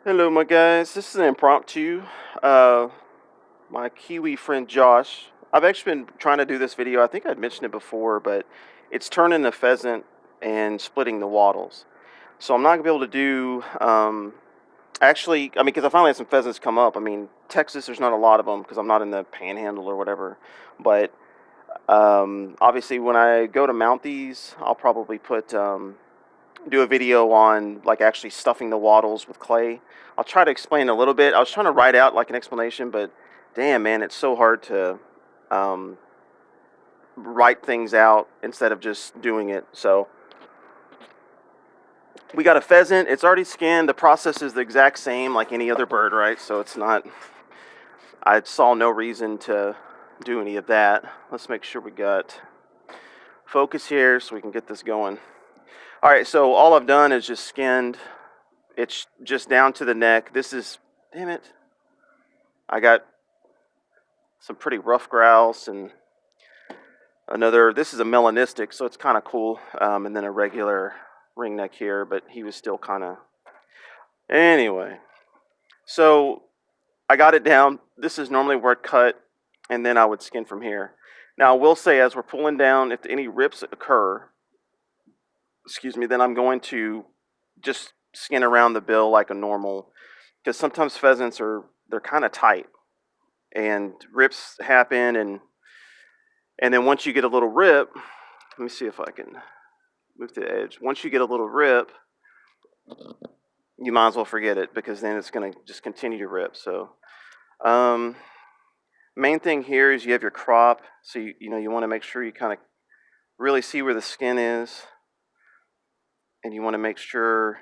Hello, my guys. This is an impromptu. Uh, my Kiwi friend Josh. I've actually been trying to do this video. I think I'd mentioned it before, but it's turning the pheasant and splitting the wattles. So I'm not gonna be able to do. Actually, I mean, because I finally had some pheasants come up. I mean, Texas, there's not a lot of them because I'm not in the Panhandle or whatever. But obviously, when I go to mount these, I'll probably put do a video on like actually stuffing the wattles with clay. I'll try to explain a little bit. I was trying to write out like an explanation, but damn man, it's so hard to um, write things out instead of just doing it. So we got a pheasant. It's already skinned. The process is the exact same like any other bird, right? So it's not. I saw no reason to do any of that. Let's make sure we got focus here so we can get this going. All right, so all I've done is just skinned. It's just down to the neck. This is, damn it. I got some pretty rough grouse and another, this is a melanistic, so it's kind of cool. And then a regular ringneck here, but he was still kind of, anyway. So I got it down. This is normally where it cut, and then I would skin from here. Now, I will say, as we're pulling down, if any rips occur, excuse me, then I'm going to just skin around the bill like a normal, because sometimes pheasants they're kind of tight, and rips happen, and then once you get a little rip, let me see if I can move to the edge. Once you get a little rip, you might as well forget it because then it's going to just continue to rip. So main thing here is you have your crop, so you want to make sure you kind of really see where the skin is, and you want to make sure.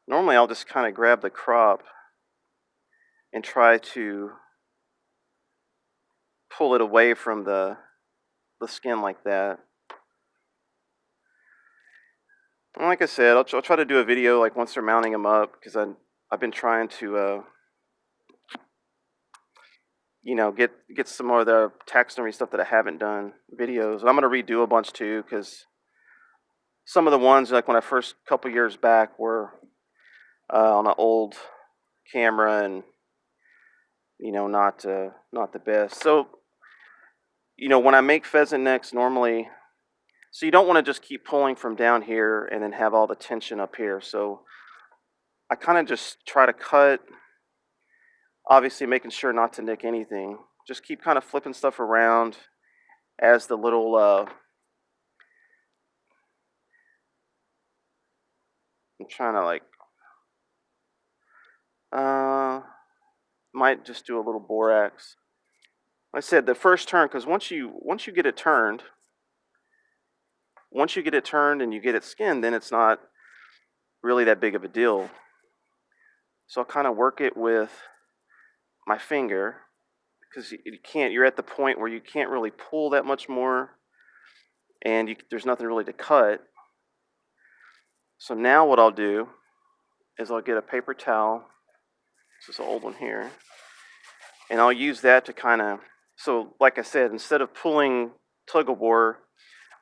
Normally I'll just kind of grab the crop and try to pull it away from the skin like that. And like I said, I'll try to do a video like once they're mounting them up, because I've been trying to get some more of the taxidermy stuff that I haven't done videos. And I'm gonna redo a bunch too, because some of the ones like when I first couple years back were on an old camera, and not the best. So when I make pheasant necks normally, so you don't want to just keep pulling from down here and then have all the tension up here. So I kind of just try to cut, obviously making sure not to nick anything. Just keep kind of flipping stuff around as the little I'm trying to like might just do a little borax. Like I said, the first turn, because once you get it turned, and you get it skinned, then it's not really that big of a deal. So I'll kind of work it with my finger, because you're at the point where you can't really pull that much more, and there's nothing really to cut. So now what I'll do is I'll get a paper towel. This is an old one here, and I'll use that to kind of, so like I said, instead of pulling tug of war,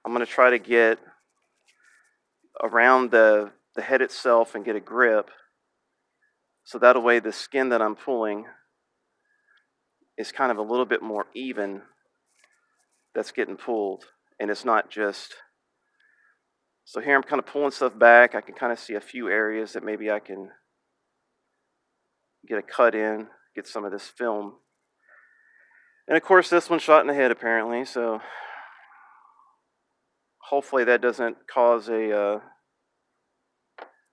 I'm going to try to get around the head itself and get a grip, so that way the skin that I'm pulling is kind of a little bit more even that's getting pulled, and it's not just, so here I'm kind of pulling stuff back. I can kind of see a few areas that maybe I can get a cut in, get some of this film. And of course this one shot in the head apparently, so hopefully that doesn't cause a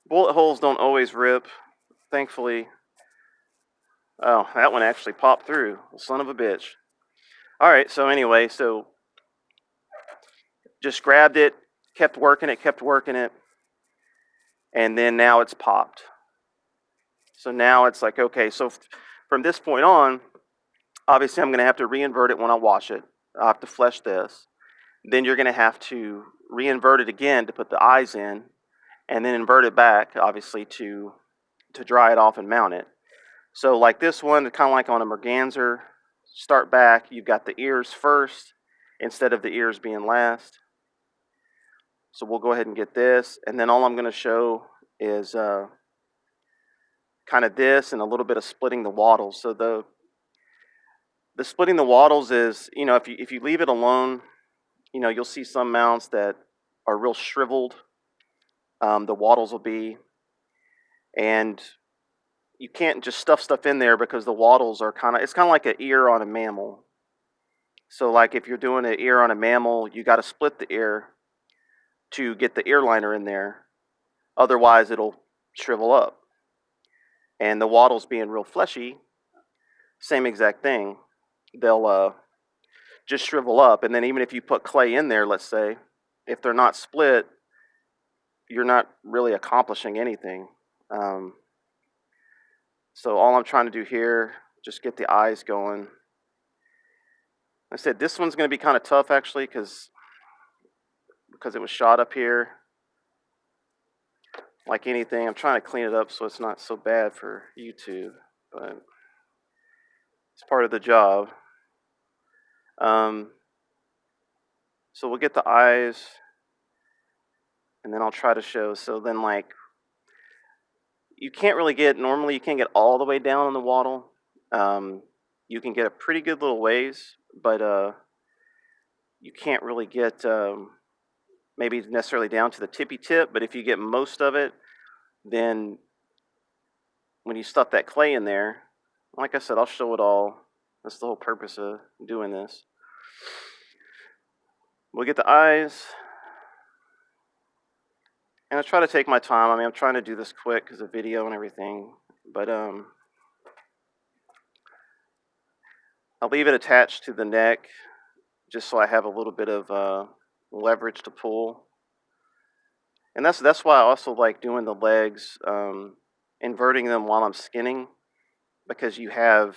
bullet holes don't always rip, thankfully. Oh, that one actually popped through, son of a bitch. All right, so anyway, so just grabbed it, kept working it, and then now it's popped. So now it's like, okay, so from this point on, obviously I'm going to have to re-invert it when I wash it. I'll have to flesh this. Then you're going to have to re-invert it again to put the eyes in, and then invert it back, obviously, to dry it off and mount it. So like this one, kind of like on a merganser, start back, you've got the ears first instead of the ears being last. So we'll go ahead and get this, and then all I'm going to show is kind of this and a little bit of splitting the wattles. So the splitting the wattles is, if you leave it alone, you'll see some mounts that are real shriveled. The wattles will be, and you can't just stuff in there because the wattles are it's kind of like an ear on a mammal. So like if you're doing an ear on a mammal, you got to split the ear to get the ear liner in there. Otherwise, it'll shrivel up. And the wattles being real fleshy, same exact thing. They'll just shrivel up. And then even if you put clay in there, let's say, if they're not split, you're not really accomplishing anything. So all I'm trying to do here, just get the eyes going. I said this one's going to be kind of tough actually because it was shot up here. Like anything, I'm trying to clean it up so it's not so bad for YouTube, but it's part of the job. So we'll get the eyes, and then I'll try to show. So then, like, you can't get all the way down on the wattle. You can get a pretty good little ways, but you can't really get maybe necessarily down to the tippy tip. But if you get most of it, then when you stuff that clay in there, like I said, I'll show it all. That's the whole purpose of doing this. We'll get the eyes. And I try to take my time. I mean, I'm trying to do this quick because of video and everything. But I'll leave it attached to the neck just so I have a little bit of leverage to pull. And that's why I also like doing the legs, inverting them while I'm skinning, because you have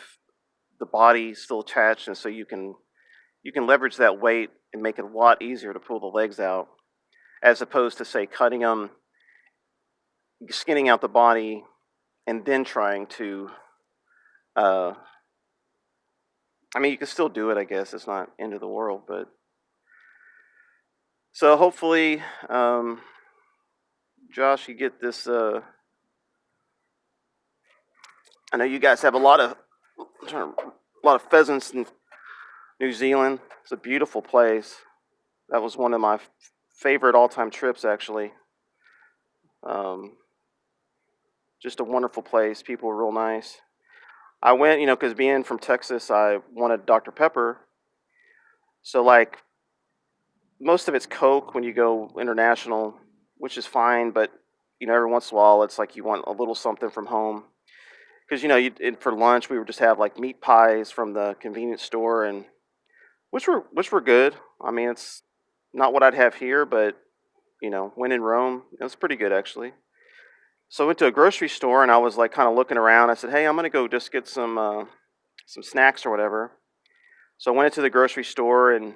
the body still attached, and so you can leverage that weight and make it a lot easier to pull the legs out, as opposed to say cutting them, skinning out the body, and then trying to. I mean, you can still do it. I guess it's not end of the world, but so hopefully, Josh, you get this. I know you guys have a lot of pheasants in New Zealand. It's a beautiful place. That was one of my favorite all-time trips, actually. Just a wonderful place. People were real nice. I went, because being from Texas, I wanted Dr. Pepper. So, like, most of it's Coke when you go international, which is fine. But, every once in a while, it's like you want a little something from home. Because, for lunch, we would just have, like, meat pies from the convenience store, and which were good. I mean, it's not what I'd have here, but, when in Rome, it was pretty good, actually. So I went to a grocery store, and I was, like, kind of looking around. I said, hey, I'm going to go just get some snacks or whatever. So I went into the grocery store and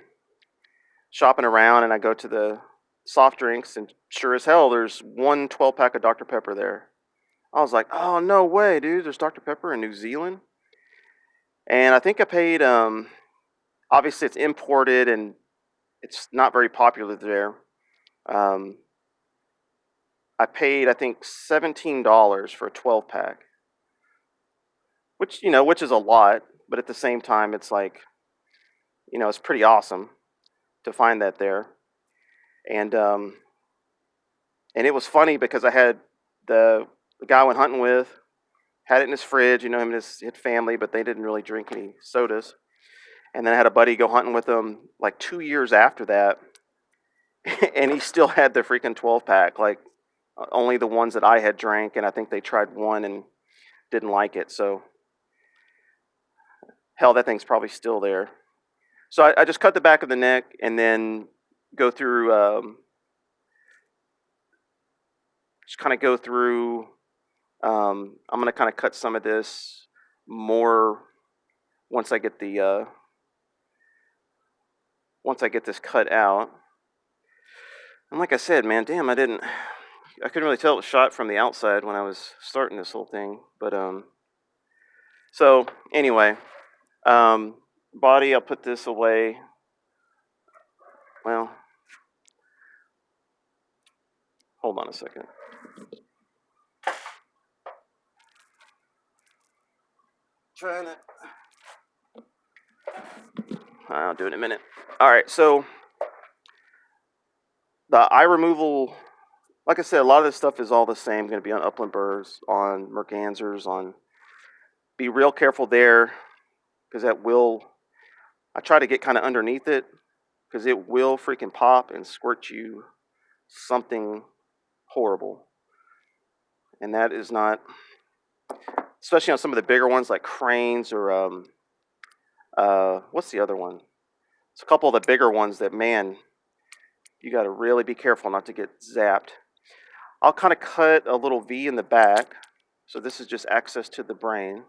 shopping around, and I go to the soft drinks, and sure as hell, there's one 12-pack of Dr. Pepper there. I was like, oh, no way, dude, there's Dr. Pepper in New Zealand? And I think I paid, obviously it's imported, and it's not very popular there. I paid, I think, $17 for a 12-pack, which is a lot, but at the same time, it's like, it's pretty awesome to find that there. And it was funny because I had the guy I went hunting with had it in his fridge, him and his family, but they didn't really drink any sodas. And then I had a buddy go hunting with him like 2 years after that, and he still had the freaking 12-pack, like only the ones that I had drank, and I think they tried one and didn't like it. So, hell, that thing's probably still there. So I just cut the back of the neck and then go through, just kind of go through. I'm going to kind of cut some of this more once I get this cut out. And like I said, man, damn, I couldn't really tell it was shot from the outside when I was starting this whole thing. But so anyway, body, I'll put this away. Well, hold on a second. trying to... I'll do it in a minute. All right, so the eye removal, like I said, a lot of this stuff is all the same. Going to be on upland birds, on mergansers, on... Be real careful there, because that will... I try to get kind of underneath it, because it will freaking pop and squirt you something horrible. And that is not... Especially on some of the bigger ones like cranes or... what's the other one? It's a couple of the bigger ones that, man, you got to really be careful not to get zapped. I'll kind of cut a little V in the back. So this is just access to the brain.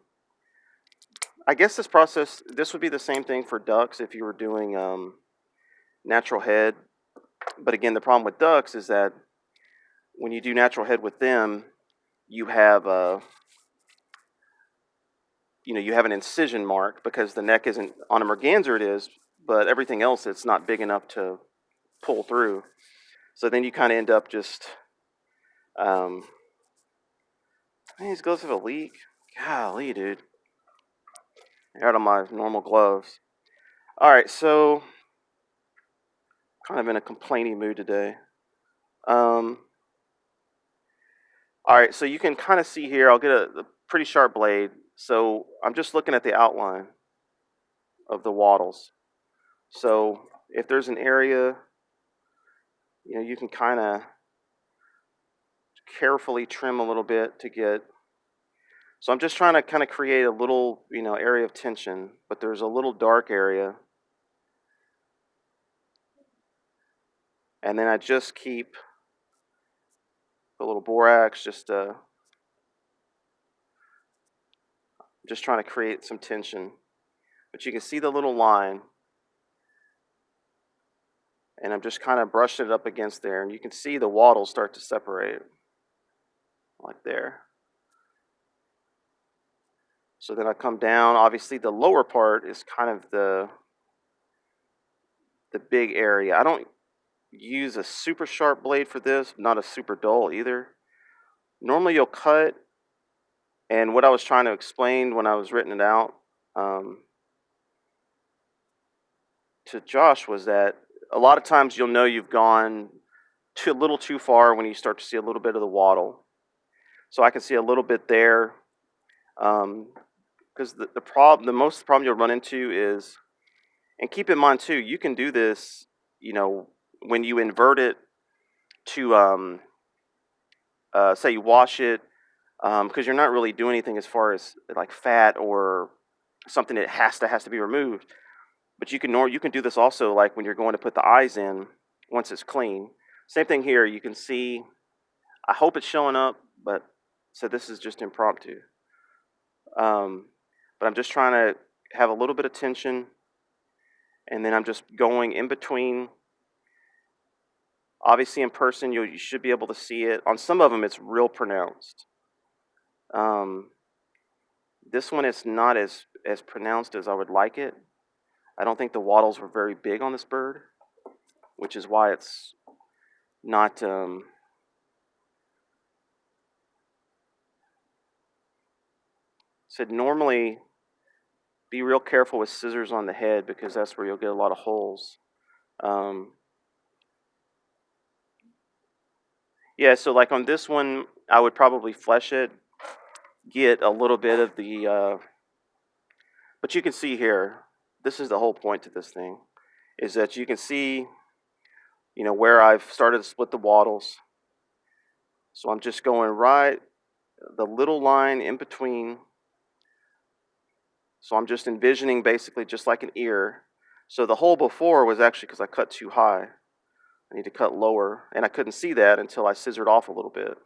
I guess this process, this would be the same thing for ducks if you were doing natural head. But again, the problem with ducks is that when you do natural head with them, you have you have an incision mark because the neck isn't... On a merganser it is, but everything else it's not big enough to pull through. So then you kind of end up just... man, these gloves have a leak. Golly, dude. They're out of my normal gloves. Alright, so... kind of in a complaining mood today. Alright, so you can kind of see here, I'll get a pretty sharp blade. So I'm just looking at the outline of the wattles. So if there's an area, you can kind of carefully trim a little bit to get... So I'm just trying to kind of create a little, area of tension, but there's a little dark area. And then I just keep a little borax, just trying to create some tension. But you can see the little line. And I'm just kind of brushing it up against there. And you can see the wattles start to separate. Like there. So then I come down. Obviously the lower part is kind of the big area. I don't use a super sharp blade for this, not a super dull either. Normally you'll cut, and what I was trying to explain when I was writing it out to Josh was that a lot of times you'll know you've gone a little too far when you start to see a little bit of the wattle. So I can see a little bit there, because the most problem you'll run into is, and keep in mind too, you can do this, when you invert it to, say you wash it, because you're not really doing anything as far as like fat or something that has to be removed. But you can do this also like when you're going to put the eyes in once it's clean. Same thing here. You can see, I hope it's showing up, but so this is just impromptu. But I'm just trying to have a little bit of tension, and then I'm just going in between. Obviously in person you should be able to see it. On some of them it's real pronounced. This one is not as pronounced as I would like it. I don't think the wattles were very big on this bird, which is why it's not... said normally be real careful with scissors on the head because that's where you'll get a lot of holes. Yeah, so like on this one, I would probably flesh it, get a little bit of the... but you can see here, this is the whole point to this thing, is that you can see, where I've started to split the wattles. So I'm just going right, the little line in between. So I'm just envisioning basically just like an ear. So the hole before was actually because I cut too high. I need to cut lower, and I couldn't see that until I scissored off a little bit.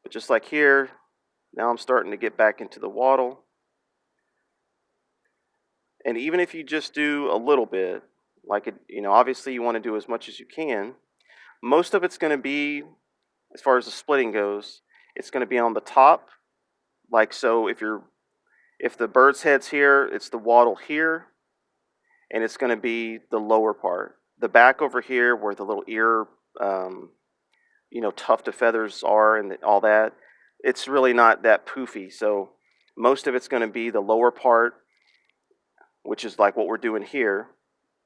But just like here, now I'm starting to get back into the wattle. And even if you just do a little bit, like it, obviously you want to do as much as you can. Most of it's going to be, as far as the splitting goes, it's going to be on the top. Like so, if the bird's head's here, it's the wattle here, and it's going to be the lower part. The back over here, where the little ear, tuft of feathers are and all that, it's really not that poofy. So most of it's going to be the lower part, which is like what we're doing here.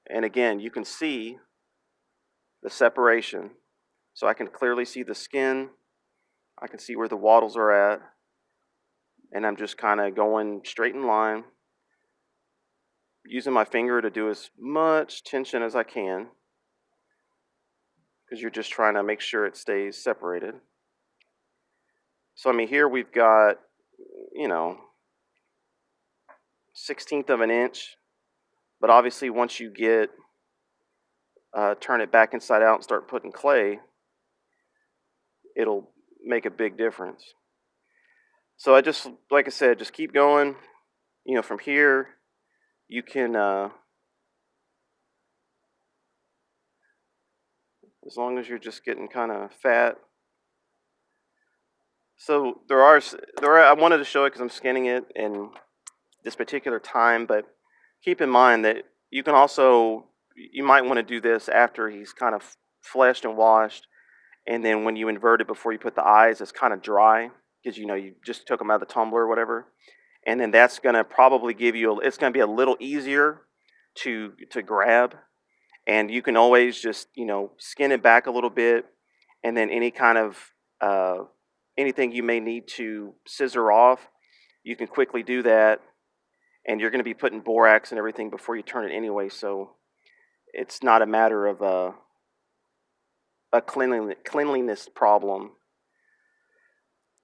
And again, you can see the separation. So I can clearly see the skin. I can see where the wattles are at. And I'm just kind of going straight in line, using my finger to do as much tension as I can, because you're just trying to make sure it stays separated. So I mean, here we've got, 1/16 of an inch, but obviously once you get turn it back inside out and start putting clay, it'll make a big difference. So I just, like I said, just keep going. From here you can, as long as you're just getting kind of fat. So I wanted to show it because I'm skinning it in this particular time, but keep in mind that you might want to do this after he's kind of fleshed and washed, and then when you invert it before you put the eyes, it's kind of dry because you just took them out of the tumbler or whatever, and then that's going to probably it's going to be a little easier to grab, and you can always just skin it back a little bit, and then any kind of anything you may need to scissor off, you can quickly do that. And you're going to be putting borax and everything before you turn it anyway, so it's not a matter of a cleanliness problem.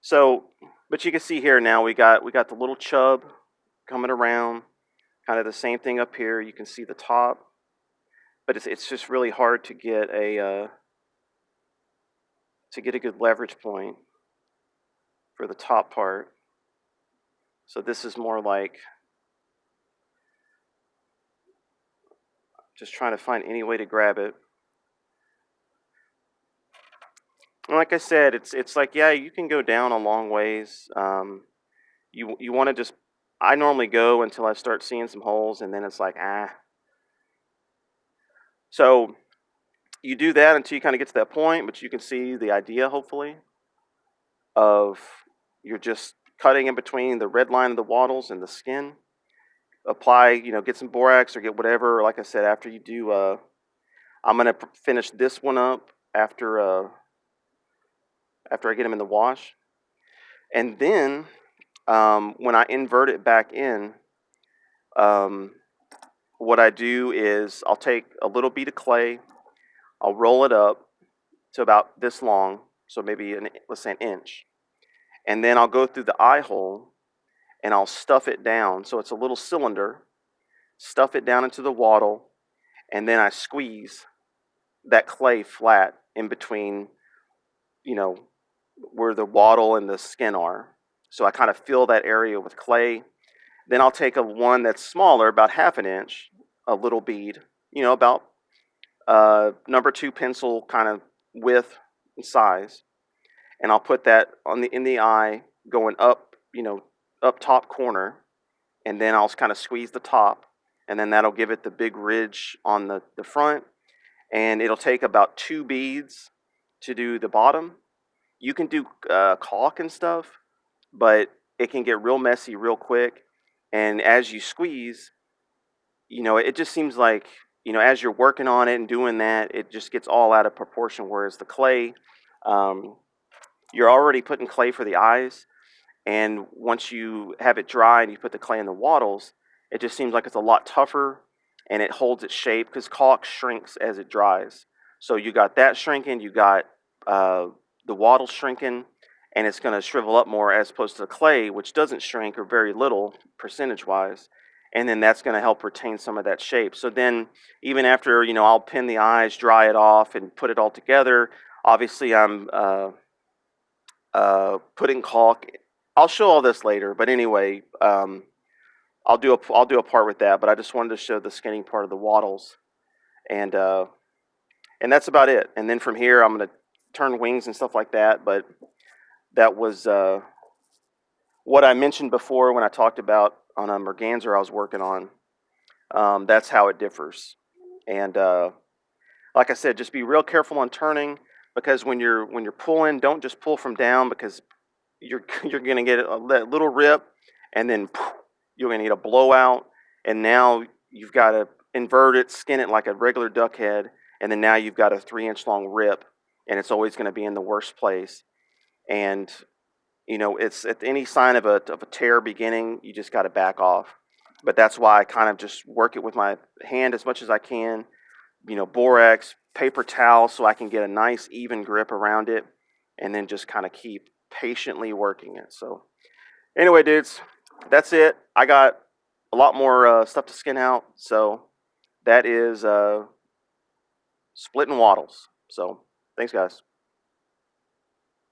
So, but you can see here now we got the little chub coming around, kind of the same thing up here. You can see the top, but it's just really hard to get a good leverage point for the top part. So this is more like just trying to find any way to grab it. And like I said, it's like, yeah, you can go down a long ways. You want to just, I normally go until I start seeing some holes, and then it's like, ah. So you do that until you kind of get to that point, but you can see the idea, hopefully, of you're just cutting in between the red line of the wattles and the skin. Apply, get some borax or get whatever. Like I said, after you do, I'm gonna finish this one up after I get them in the wash, and then when I invert it back in, what I do is I'll take a little bead of clay, I'll roll it up to about this long, so maybe let's say an inch, and then I'll go through the eye hole and I'll stuff it down, so it's a little cylinder, stuff it down into the wattle, and then I squeeze that clay flat in between, where the wattle and the skin are. So I kind of fill that area with clay. Then I'll take one that's smaller, about half an inch, a little bead, about number 2 pencil kind of width and size, and I'll put that in the eye, going up, up top corner, and then I'll kind of squeeze the top, and then that'll give it the big ridge on the front, and it'll take about 2 beads to do the bottom. You can do caulk and stuff, but it can get real messy real quick. And as you squeeze, it just seems like, as you're working on it and doing that, it just gets all out of proportion. Whereas the clay, you're already putting clay for the eyes. And once you have it dry and you put the clay in the wattles, it just seems like it's a lot tougher and it holds its shape, because caulk shrinks as it dries. So you got that shrinking, you got the wattle shrinking, and it's going to shrivel up more, as opposed to the clay, which doesn't shrink or very little percentage wise, and then that's going to help retain some of that shape. So then even after, I'll pin the eyes, dry it off, and put it all together, obviously I'm putting caulk. I'll show all this later, but anyway, I'll do a part with that, but I just wanted to show the skinning part of the wattles, and that's about it. And then from here I'm going to turn wings and stuff like that, but that was what I mentioned before when I talked about on a merganser I was working on. That's how it differs. And like I said, just be real careful on turning, because when you're pulling, don't just pull from down, because you're going to get a little rip, and then you're going to need a blowout, and now you've got to invert it, skin it like a regular duck head, and then now you've got a 3-inch long rip, and it's always going to be in the worst place. And it's at any sign of a tear beginning, you just got to back off. But that's why I kind of just work it with my hand as much as I can. Borax, paper towel, so I can get a nice even grip around it, and then just kind of keep patiently working it. So anyway, dudes, that's it. I got a lot more stuff to skin out. So that is splitting wattles. So thanks, guys.